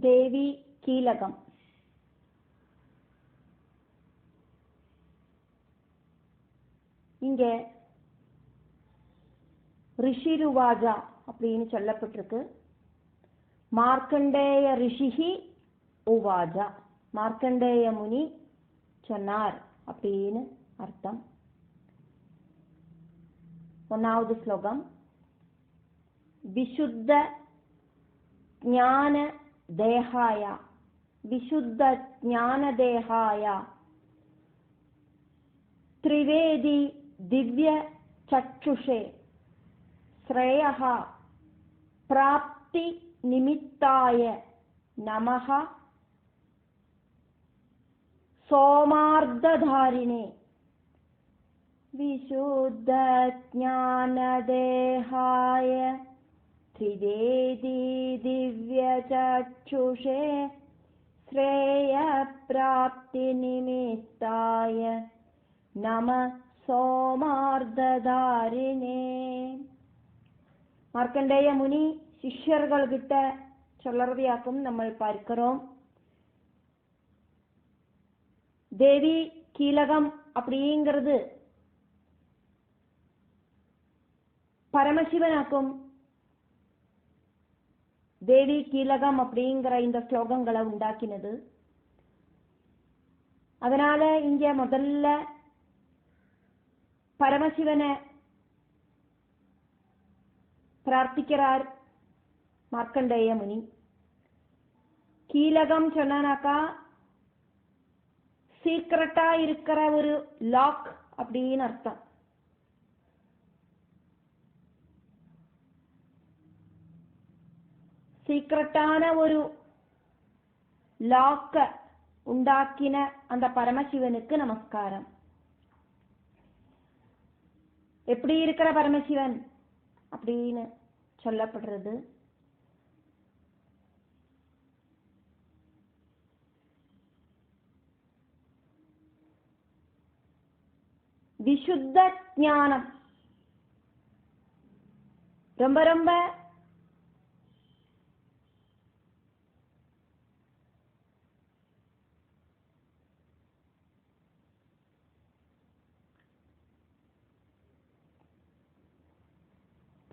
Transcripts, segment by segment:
தேவி கீலகம். இங்கே ரிஷிருவாஜா அப்படின்னு சொல்லப்பட்டிருக்கு. மார்க்கண்டேய ரிஷிஹி உவாஜா, மார்க்கண்டேய முனி சொன்னார் அப்படின்னு அர்த்தம். ஒன்னாவது ஸ்லோகம். விசுத்த ஞான தேகாய, விசுத்த ஞான தேகாய திரிவேதி திவ்ய சக்ஷுஷே ஸ்ரேயः பிராப்தி நிமித்தாய நமः சோமார்த்ததாரிணே. விசுத்த ஞானதேகாய திரிவேதி திவ்ய சக்ஷுஷே ஸ்ரேய பிராப்தி நிமித்தாய நம சோமார்த்ததாரிணே. மார்க்கண்டேய முனி சிஷ்யர்கள் கிட்ட சொல்லறதையாக்கும் நம்ம பார்க்கிறோம். தேவி கீலகம் அப்படிங்கிறது பரமசிவனாக்கும் தேவி கீலகம் அப்படிங்கிற இந்த ஸ்லோகங்களை உண்டாக்கினது. அதனால இங்க முதல்ல பரமசிவனை பிரார்த்திக்கிறார் மார்க்கண்டேய முனி. கீலகம் சொன்னாக்கா சீக்கிரட்டா இருக்கிற ஒரு லாக் அப்படின்னு அர்த்தம். சீக்கிரட்டான ஒரு லாக்க உண்டாக்கின அந்த பரமசிவனுக்கு நமஸ்காரம். எப்படி இருக்கிற பரமசிவன் அப்படின்னு சொல்லப்படுறது. விசுத்த ஞானம் ரொம்ப ரொம்ப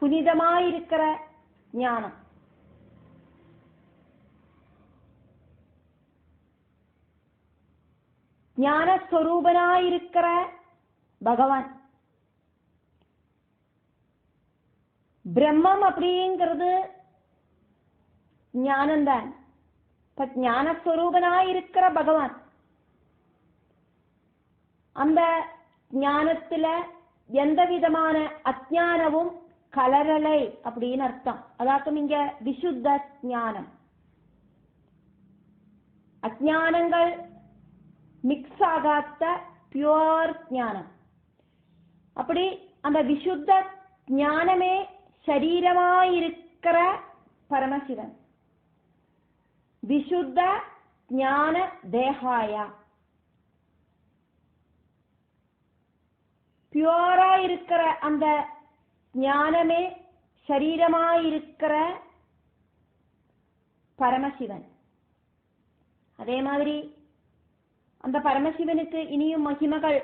புனிதமாயிருக்கிற ஞானம். ஞானஸ்வரூபனாயிருக்கிற பகவான். பிரம்மம் அப்படிங்கிறது ஞானம்தான். ஞானஸ்வரூபனாயிருக்கிற பகவான் அந்த ஞானத்துல எந்த விதமான அஜ்ஞானமும் கலரலை அப்படின்னு அர்த்தம். அதாக்கும் இங்க விசுத்த ஞானம். அஜ்ஞானங்கள் மிக்ஸ் ஆகாத பியூர் ஞானம். அப்படி அந்த விசுத்த ஞானமே சரீரமாயிருக்கிற பரமசிவன். விசுத்த ஞான தேகாய, பியூரா இருக்கிற அந்த ஞானமே சரீரமாயிருக்கிற பரமசிவன். அதே மாதிரி அந்த பரமசிவனுக்கு இனியும் மகிமைகள்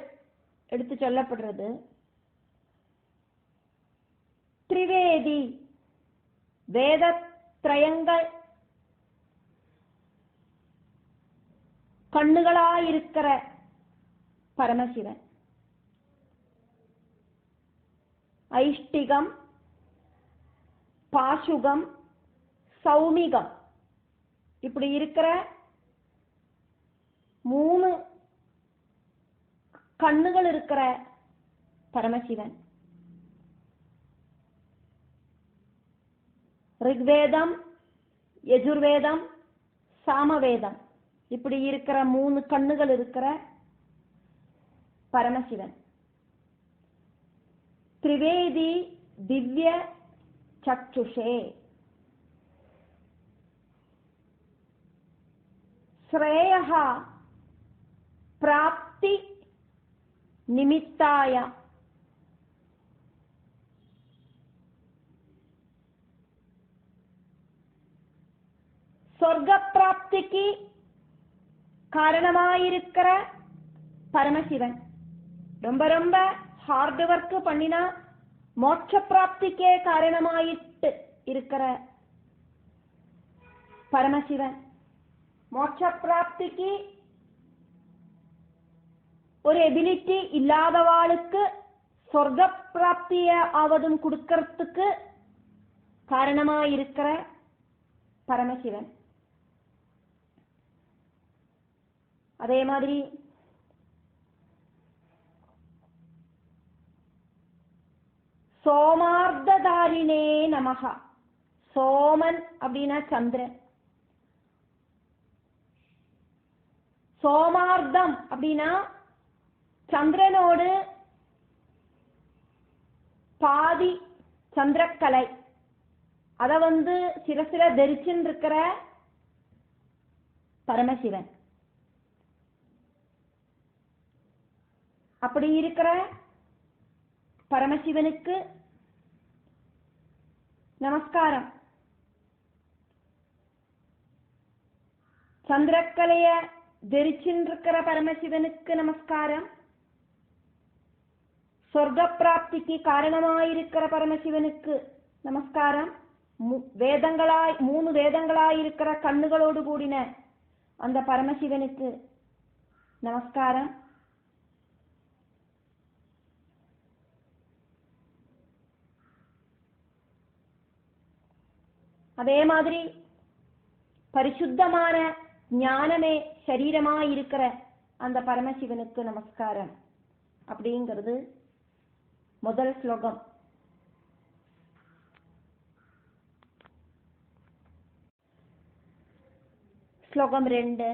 எடுத்து சொல்லப்படுறது. திரிவேதி, வேதத்ரயங்கள் கண்ணுகளாயிருக்கிற பரமசிவன். ஐஷ்டிகம், பாசுகம், சௌமிகம் இப்படி இருக்கிற 3 கண்ணுகள் இருக்கிற பரமசிவன். ரிக்வேதம், யஜுர்வேதம், சாமவேதம் இப்படி இருக்கிற 3 கண்ணுகள் இருக்கிற பரமசிவன். திரிவேதி திவ்ய சக்ஷுஷே ஸ்ரேயः பிராப்தி நிமித்தாய சொர்க்க பிராப்திக்கு காரணமாயிருக்கிற பரமசிவன். ரொம்ப ரொம்ப ஹார்ட் ஒர்க் பண்ணினா மோட்ச பிராப்திக்கே காரணமாயிட்டு இருக்கிற பரமசிவன். மோட்ச பிராப்திக்கு ஒரு எபிலிட்டி இல்லாதவாளுக்கு சொர்க்க பிராப்திய ஆவதும் கொடுக்கறதுக்கு காரணமாயிருக்கிற பரமசிவன். அதே மாதிரி சோமார்த்ததாரிணே நமஹ. சோமன் அப்படின்னா சந்திரன். சோமார்த்தம் அப்படின்னா சந்திரனோடு பாதி சந்திரக்கலை, அத சிரசில தரிச்சுன்னு இருக்கிற பரமசிவன். அப்படி இருக்கிற பரமசிவனுக்கு நமஸ்காரம். சந்திரக்கலைய தரிச்சுருக்கிற பரமசிவனுக்கு நமஸ்காரம். சொர்க்க பிராப்திக்கு காரணமாயிருக்கிற பரமசிவனுக்கு நமஸ்காரம். மூணு வேதங்களாயிருக்கிற கண்ணுகளோடு கூடின அந்த பரமசிவனுக்கு நமஸ்காரம். அதே மாதிரி பரிசுத்தமான ஞானமே சரீரமாயிருக்கிற அந்த பரமசிவனுக்கு நமஸ்காரம் அப்படிங்கிறது முதல் ஸ்லோகம். ஸ்லோகம் 2.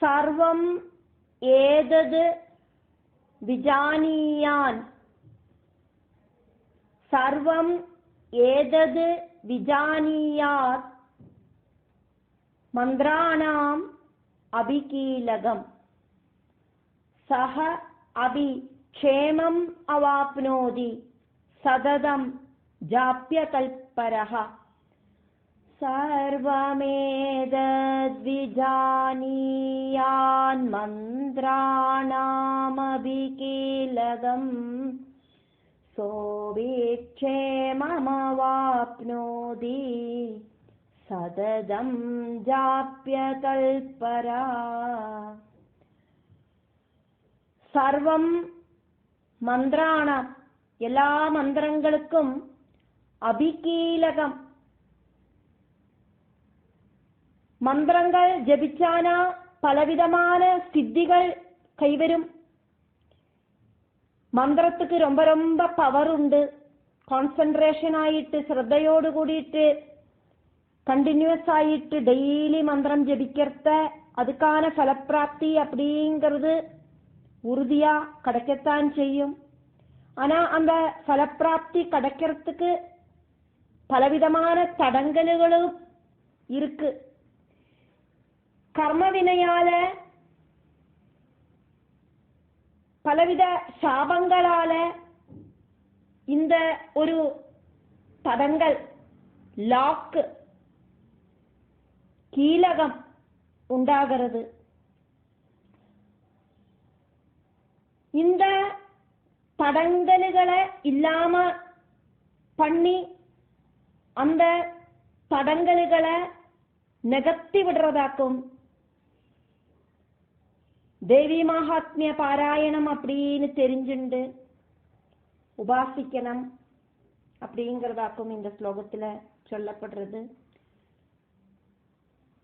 சர்வம் ஏதது விஜானியான். சர்வம் ஏதது விஜானியாத் மந்திராணாம் அபிகீலகம். சஹ அபி க்ஷேமம் அவாப்னோதி சததம் ஜாப்யகல்பரஹ. சர்வமேதத் விஜானியான் மந்திராணாம் அபிகீலகம் சோபிக்ஷேமமவாப்னோதி சததம் ஜாப்யகல்பரா. சர்வம் மந்திராணாம் எல்லா மந்திரங்களுக்கும் அபிகீலகம். மந்திரங்கள் ஜபிச்சானா பலவிதமான சித்திகள் கைவரும். മന്ത്രத்துக்கு ரொம்ப ரொம்ப பவர் ഉണ്ട്. കോൺസെൻട്രേഷൻ ആയിട്ട് ശ്രദ്ധയോട് കൂടിയിട്ട് கண்டினியூஸ் ஆயிட்டு டெய்லி மந்திரம் ஜபிக்கிறத அதுக்கான ஃபலப்பிராப்தி அப்படிங்கிறது உறுதியா கிடைக்கத்தான் செய்யும். ஆனா அந்த ஃபலப்பிராப்தி கிடைக்கிறதுக்கு பலவிதமான தடங்கல்களும் இருக்கு. கர்மவினையால பலவித சாபங்களால இந்த ஒரு தடங்கள் லாக் கீலகம் உண்டாகிறது. இந்த தடங்கல்களை இல்லாம பண்ணி அந்த தடங்கல்களை நிகழ்த்தி விடுறதாக்கும் தேவி மகாத்மிய பாராயணம் அப்படின்னு தெரிஞ்சுண்டு உபாசிக்கணும் அப்படிங்கிறதாக்கும் இந்த ஸ்லோகத்துல சொல்லப்படுறது.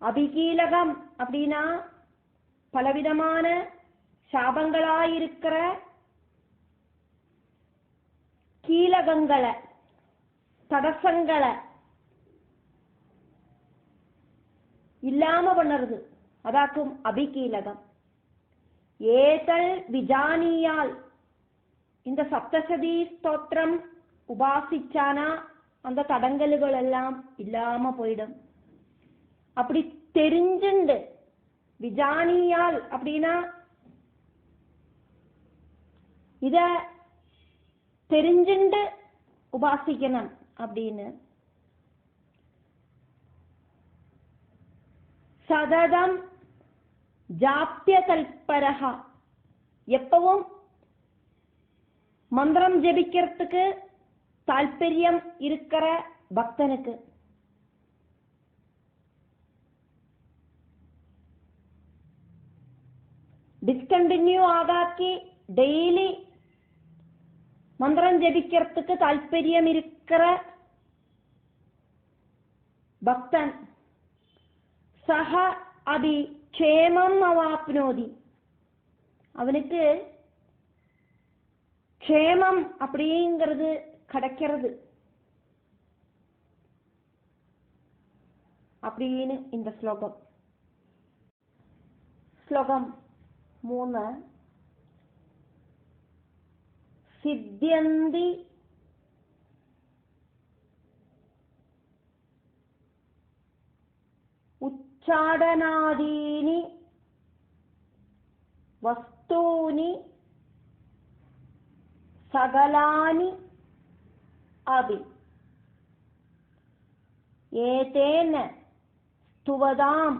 அபிகீலகம் அப்படின்னா பலவிதமான சாபங்களாயிருக்கிற கீலகங்களை தடசங்களை இல்லாம பண்ணுறது அதாக்கும் அபிகீலகம். ஏதல் விஜானியால் இந்த சப்தசதி ஸ்தோத்திரம் உபாசிச்சானா அந்த தடங்கல்கள் எல்லாம் இல்லாம போயிடும். அப்படி தெரிஞ்சுண்டு விஜானியால் அப்படின்னா இத தெரிஞ்சுண்டு உபாசிக்கணும் அப்படின்னு. சததம் ஜாப்ய தல்பரஹ, எப்பவும் மந்திரம் ஜபிக்கிறதுக்கு தால்பரியம் இருக்கிற பக்தனுக்கு. டிஸ்கண்டின்யூ ஆகாக்கி டெய்லி மந்திரம் ஜபிக்கிறதுக்கு தால்பரியம் இருக்கிற பக்தன் சஹ அபி க்ஷேமம் அவாப்னோதி, அவனுக்கு க்ஷேமம் அப்படிங்கிறது கிடைக்கிறது அப்படின்னு இந்த ஸ்லோகம். ஸ்லோகம் 3. சித்யந்தி உச்சாடனாதீனி வஸ்தூனி சகலானி அபி ஏதேன ஸ்துவதாம்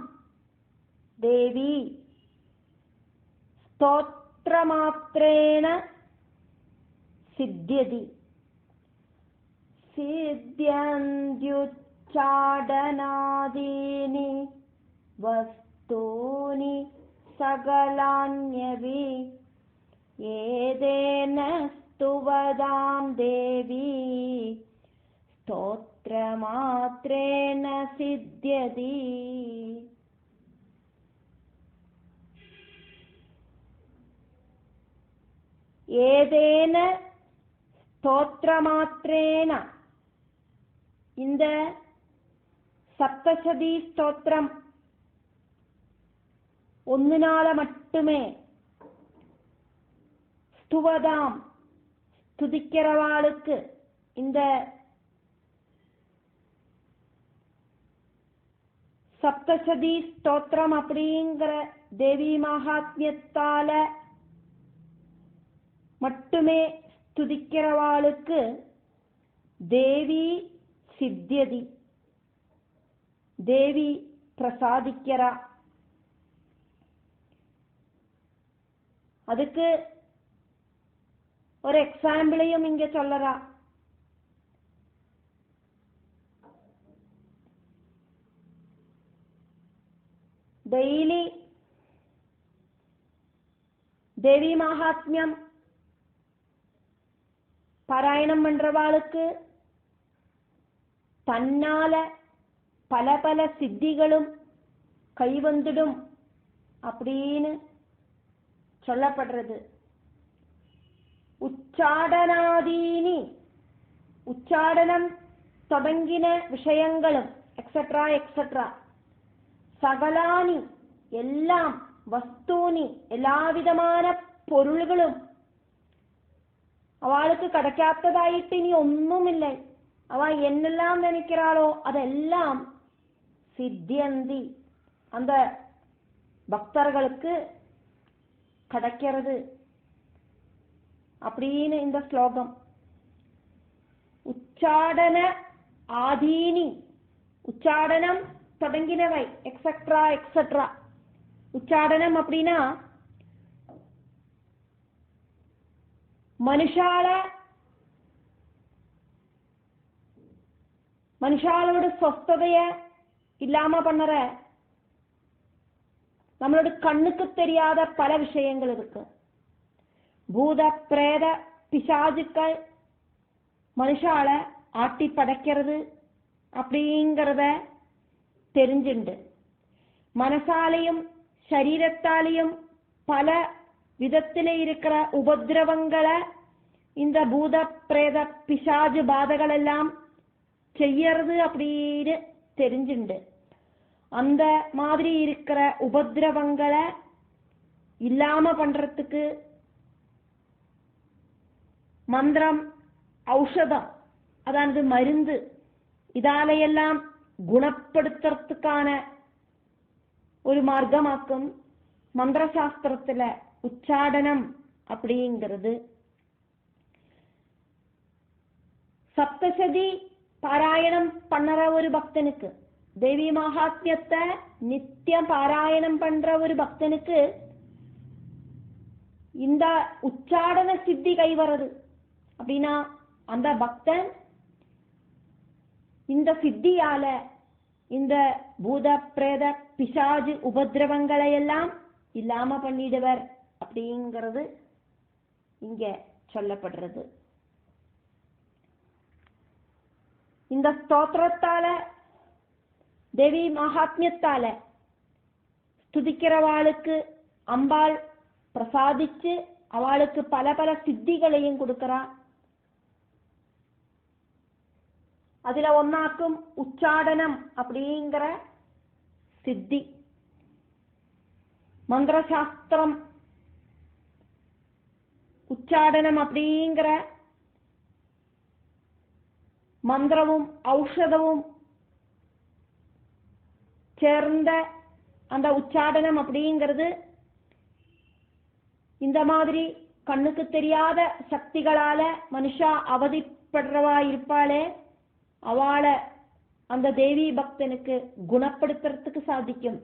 தேவி ஸ்தோத்ரமாத்ரேண சித்யதி. சித்யந்த்யுச்சாடனாதீனி வஸ்தூனி சகலான்யபி ஏதேன ஸ்துவதாம் தேவி ஸ்தோத்ரமாத்ரேண சித்யதி. ஏதேன ஸ்தோத்ரமாத்ரேண, இந்த சப்தசதி ஸ்தோத்திரம் ஒன்னுனால மட்டுமே, ஸ்துவதாம் துதிக்கிறவாளுக்கு, இந்த சப்தசதி ஸ்தோத்திரம் அப்படிங்கிற தேவி மகாத்மியத்தால மட்டுமே துதிக்கிறவாளுக்கு தேவி சித்தியதி, தேவி பிரசாதிக்கிறா. அதுக்கு ஒரு எக்ஸாம்பிளையும் இங்க சொல்லறா. டெய்லி தேவி மகாத்மியம் பாராயணம் பண்றவாளுக்கு தன்னால பல பல சித்திகளும் கைவந்துடும் அப்படின்னு சொல்லப்படுறது. உச்சாடனாதீனி, உச்சாடனம் தொடங்கின விஷயங்களும் எக்ஸெட்ரா எக்ஸெட்ரா, சகலானி எல்லாம், வஸ்தூனி எல்லாவிதமான பொருள்களும் அவளுக்கு கிடைக்காததாயிட்டு இனி ஒண்ணுமில்லை. அவ என்னெல்லாம் நினைக்கிறாளோ அதெல்லாம் சித்தியந்தி, அந்த பக்தர்களுக்கு கிடைக்கிறது அப்படின்னு இந்த ஸ்லோகம். உச்சாடன ஆதீனி, உச்சாடனம் தொடங்கினவை எக்ஸெட்ரா எக்ஸெட்ரா. உச்சாடனம் அப்படின்னா மனுஷாலோட சொஸ்ததைய இல்லாம பண்ணற நம்மளோட கண்ணுக்கு தெரியாத பல விஷயங்கள் இருக்கு. பூத பிரேத பிசாசுக்கள் மனுஷால ஆட்டி படைக்கிறது அப்படிங்கிறத தெரிஞ்சுண்டு, மனசாலையும் சரீரத்தாலையும் பல விதத்தில இருக்கிற உபதிரவங்களை இந்த பூத பிரேத பிசாஜு பாதைகள் எல்லாம் செய்யறது அப்படின்னு தெரிஞ்சுண்டு, அந்த மாதிரி இருக்கிற உபதிரவங்களை இல்லாம பண்றதுக்கு மந்திரம், ஔஷதம், அதாவது மருந்து, இதாலையெல்லாம் குணப்படுத்துறதுக்கான ஒரு மார்க்கமாக்கும் மந்திரசாஸ்திரத்துல உச்சாடனம் அப்படிங்கிறது. சப்தசதி பாராயணம் பண்ணற ஒரு பக்தனுக்கு தேவி மகாத்மியத்தை நித்தியம் பாராயணம் பண்ற ஒரு பக்தனுக்கு இந்த உச்சாடன சித்தி கை வருது அப்படின்னா அந்த பக்தன் இந்த சித்தியால இந்த பூத பிரேத பிசாஜு உபதிரவங்களை எல்லாம் இல்லாம பண்ணிடுவர் அப்படிங்கிறது இங்க சொல்லப்படுறது. இந்த ஸ்தோத்திரத்தால தேவி மகாத்மியத்தால ஸ்துதிக்கிறவாளுக்கு அம்பாள் பிரசாதிச்சு அவளுக்கு பல பல சித்திகளையும் கொடுக்கிறா. அதுல ஒன்னாக்கும் உச்சாடனம் அப்படிங்கிற சித்தி. மந்திரசாஸ்திரம் உச்சாடனம் அப்படிங்கிற மந்திரமும் ஔஷதமும் சேர்ந்த அந்த உச்சாடனம் அப்படிங்கிறது இந்த மாதிரி கண்ணுக்கு தெரியாத சக்திகளால மனுஷா அவதிப்படுறவா இருப்பாளே அவளை அந்த தேவி பக்தனுக்கு குணப்படுத்துறதுக்கு சாதிக்கும்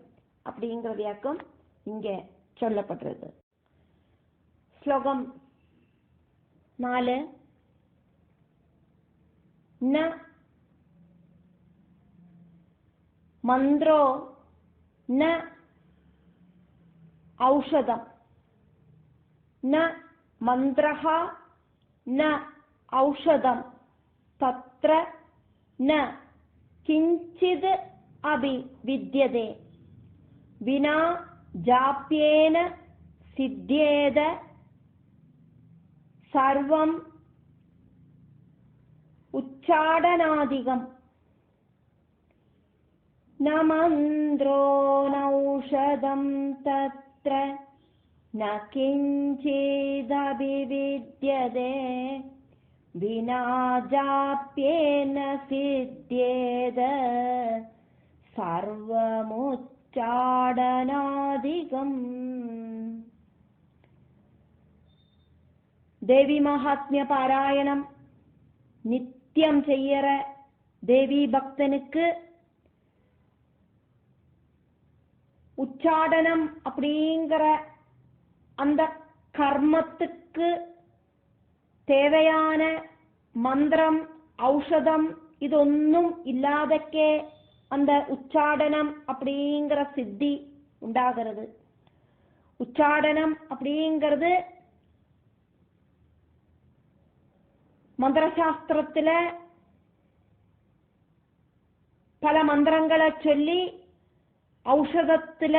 அப்படிங்கிறதையாக்கும் இங்க சொல்லப்படுறது. ஸ்லோகம் 4. ந மந்திரோ ந ஔஷதம் ந மந்திரஹ ந ஔஷதம் தத்ர ந கிஞ்சித் அபி வித்யதே வினா ஜாப்யேன சித்யேத சர்வம் உச்சாடனாதிகம். ந மந்திரோ நௌஷதம் தத்ர ந கிஞ்சிதபி வித்யதே வினா ஜாப்யேன சித்யேத சர்வமுச்சாடனாதிகம். தேவி மகாத்மிய பாராயணம் நித்தியம் செய்யற தேவி பக்தனுக்கு உச்சாடனம் அப்படிங்கிற அந்த கர்மத்துக்கு தேவையான மந்திரம் ஔஷதம் இதொன்னும் இல்லாதக்கே அந்த உச்சாடனம் அப்படிங்கிற சித்தி உண்டாகிறது. உச்சாடனம் அப்படிங்கிறது மந்திரசாஸ்திரத்துல பல மந்திரங்களை சொல்லி ஔஷதத்துல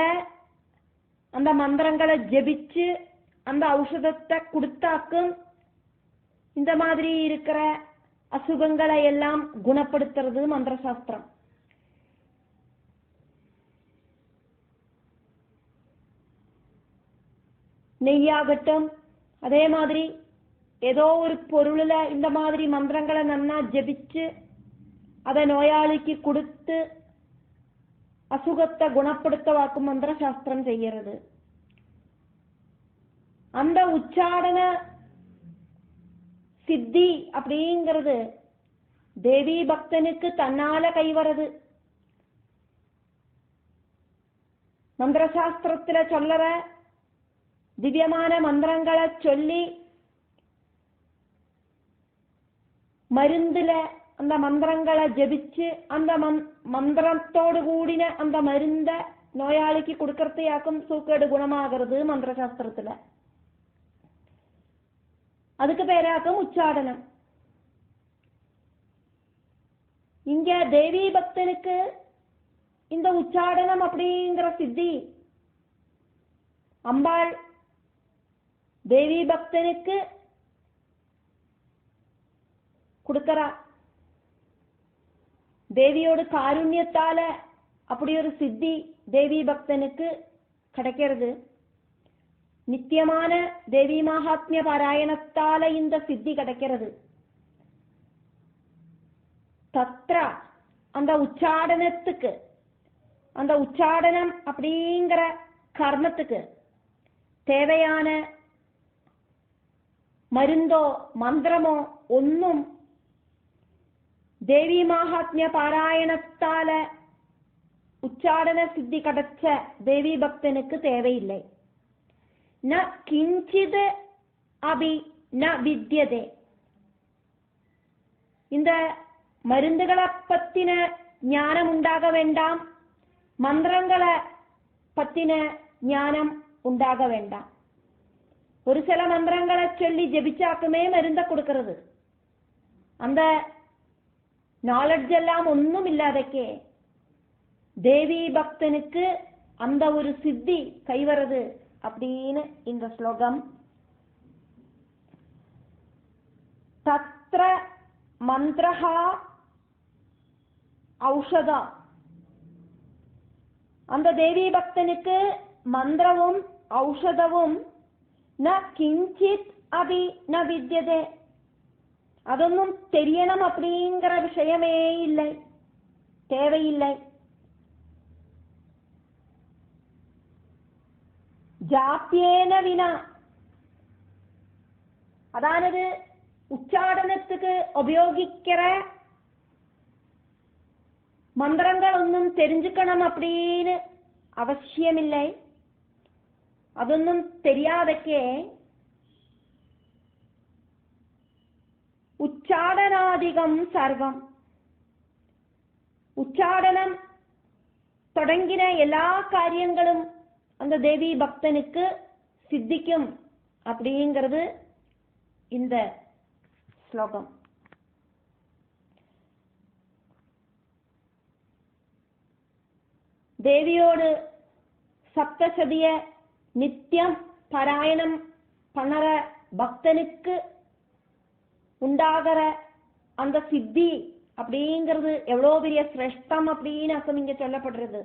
அந்த மந்திரங்களை ஜபிச்சு அந்த ஔஷதத்தை கொடுத்தாக்கும் இந்த மாதிரி இருக்கிற அசுகங்களை எல்லாம் குணப்படுத்துறது மந்திரசாஸ்திரம். நெய்யாகட்டும் அதே மாதிரி ஏதோ ஒரு பொருள்ல இந்த மாதிரி மந்திரங்களை நன்னா ஜபிச்சு அதை நோயாளிக்கு கொடுத்து அசுகத்தை குணப்படுத்த வாக்கும் மந்திர சாஸ்திரம் செய்யறது. அந்த உச்சாடன சித்தி அப்படிங்கிறது தேவி பக்தனுக்கு தன்னால கைவரது. மந்திர சாஸ்திரத்துல சொல்லற திவ்யமான மந்திரங்களை சொல்லி மருந்துல அந்த மந்திரங்களை ஜபிச்சு அந்த மந்திரத்தோடு கூடின அந்த மருந்த நோயாளிக்கு கொடுக்கறதையாக்கும் சூக்கேடு குணமாகிறது மந்திர சாஸ்திரத்துல. அதுக்கு பேராக்கும் உச்சாடனம். இங்க தேவி பக்தனுக்கு இந்த உச்சாடனம் அப்படிங்கிற சித்தி அம்பாள் தேவி பக்தனுக்கு கொடுக்கறா. தேவியோட காருண்யத்தால அப்படி ஒரு சித்தி தேவி பக்தனுக்கு கிடைக்கிறது. நித்தியமான தேவி மகாத்மிய பாராயணத்தால இந்த சித்தி கிடைக்கிறது. தத்ரா அந்த உச்சாடனத்துக்கு அந்த உச்சாடனம் அப்படிங்கிற கர்மத்துக்கு தேவையான மருந்தோ மந்திரமோ ஒன்னும் தேவி மகாத்மிய பாராயணத்தால உச்சாடன சித்தி கிடைச்ச தேவி பக்தனுக்கு தேவையில்லை. ந கிஞ்சித் அபி ந வித்யதே. இந்த மருந்துகளை பத்தின ஞானம் உண்டாக வேண்டாம், மந்திரங்களை பத்தின ஞானம் உண்டாக வேண்டாம். ஒரு சில மந்திரங்களை சொல்லி ஜபிச்சாக்குமே மருந்த கொடுக்கிறது. அந்த நாலெட்ஜ் எல்லாம் ஒன்றும் இல்லாதக்கே தேவி பக்தனுக்கு அந்த ஒரு சித்தி கைவரது அப்படின்னு இந்த ஸ்லோகம். தத்ர மந்திரஹா ஔஷதா. அந்த தேவி பக்தனுக்கு மந்திரவும் ஔஷதவும் ந கிஞ்சித் அபி ந வித்யதே. அതൊന്നും தெரியணும் அப்படிங்கிற விஷயமே இல்லை, தேவையில்லை. ஜாப்யேன வினா. அதானது உச்சாடனத்துக்கு உபயோகிக்கிற மந்திரங்கள் ஒன்றும் தெரிஞ்சுக்கணும் அப்படின்னு அவசியமில்லை. അതൊന്നും தெரியாதக்கே ഉച്ചാടനാദികം സർവം. உச்சாடனம் தொடங்கின எல்லா காரியங்களும் அந்த தேவி பக்தனுக்கு சித்திக்கும் அப்படிங்கிறது இந்த ஸ்லோகம். தேவியோடு சப்தசதிய நித்தியம் பாராயணம் பண்ணற பக்தனுக்கு உண்டாகிற அந்த சித்தி அப்படிங்கிறது எவ்வளோ பெரிய சிரேஷ்டம் அப்படின்னு இங்க சொல்லப்படுறது.